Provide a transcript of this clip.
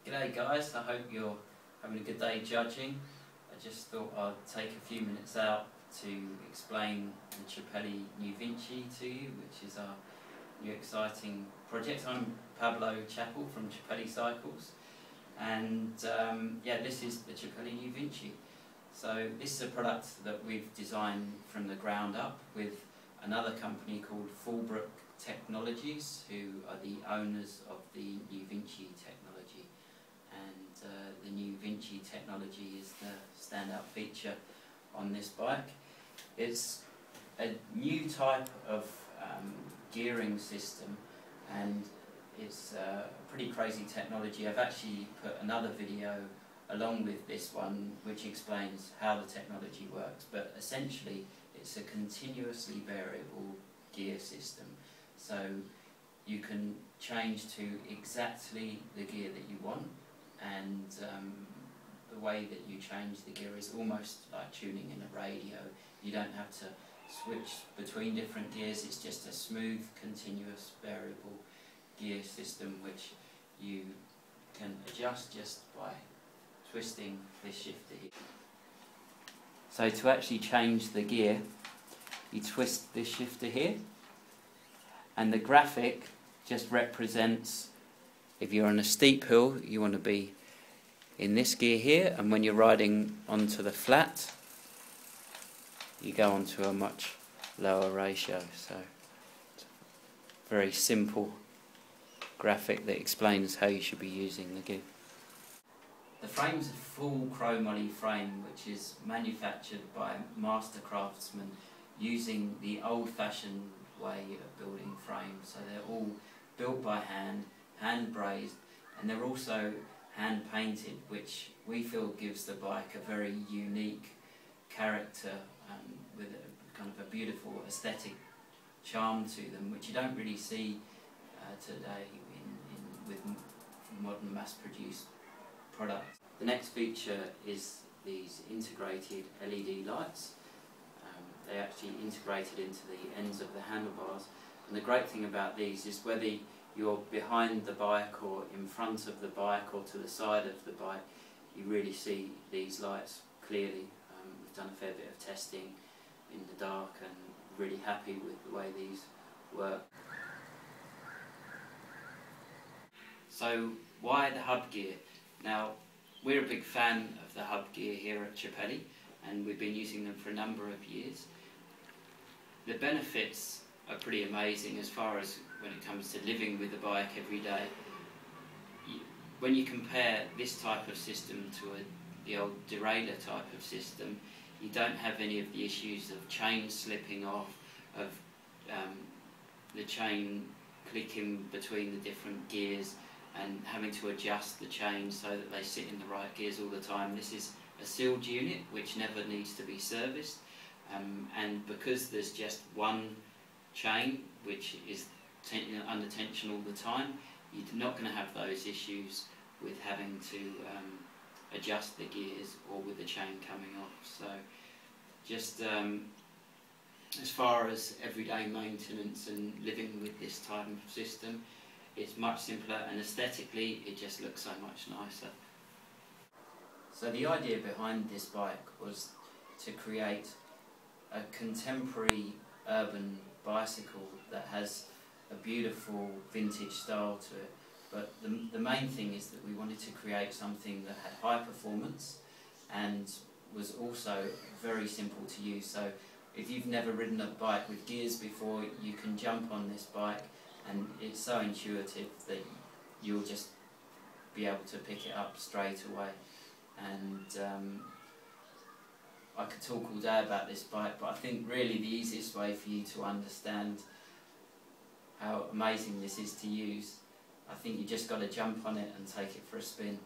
G'day guys, I hope you're having a good day judging. I just thought I'd take a few minutes out to explain the Chappelli New Vinci to you, which is our new exciting project. I'm Pablo Chappell from Chappelli Cycles, and yeah, this is the Chappelli New Vinci. So this is a product that we've designed from the ground up with another company called Fulbrook Technologies, who are the owners of the New Vinci technology. And the New Vinci technology is the standout feature on this bike. It's a new type of gearing system, and it's pretty crazy technology. I've actually put another video along with this one which explains how the technology works, but essentially it's a continuously variable gear system. So you can change to exactly the gear that you want, and the way that you change the gear is almost like tuning in a radio. You don't have to switch between different gears, it's just a smooth, continuous, variable gear system which you can adjust just by twisting this shifter here. So to actually change the gear, you twist this shifter here, and the graphic just represents if you're on a steep hill you want to be in this gear here, and when you're riding onto the flat you go onto a much lower ratio. So it's a very simple graphic that explains how you should be using the gear. The frame's a full chromoly frame which is manufactured by master craftsmen using the old-fashioned way of building frames. So they're all built by hand brazed, and they're also hand painted, which we feel gives the bike a very unique character with a kind of a beautiful aesthetic charm to them, which you don't really see today with modern mass-produced products. The next feature is these integrated LED lights. They actually integrated into the ends of the handlebars, and the great thing about these is whether you're behind the bike or in front of the bike or to the side of the bike, you really see these lights clearly. We've done a fair bit of testing in the dark and really happy with the way these work. So why the hub gear? Now, we're a big fan of the hub gear here at Chappelli, and we've been using them for a number of years. The benefits are pretty amazing as far as when it comes to living with the bike every day. When you compare this type of system to the old derailleur type of system, you don't have any of the issues of chain slipping off, of the chain clicking between the different gears and having to adjust the chain so that they sit in the right gears all the time. This is a sealed unit which never needs to be serviced, and because there's just one chain which is under tension all the time, you're not going to have those issues with having to adjust the gears or with the chain coming off. So just as far as everyday maintenance and living with this type of system, it's much simpler, and aesthetically it just looks so much nicer. So the idea behind this bike was to create a contemporary urban bicycle that has a beautiful vintage style to it, but the main thing is that we wanted to create something that had high performance and was also very simple to use. So if you've never ridden a bike with gears before, you can jump on this bike and it's so intuitive that you'll just be able to pick it up straight away. And I could talk all day about this bike, but I think really the easiest way for you to understand how amazing this is to use, I think you just got to jump on it and take it for a spin.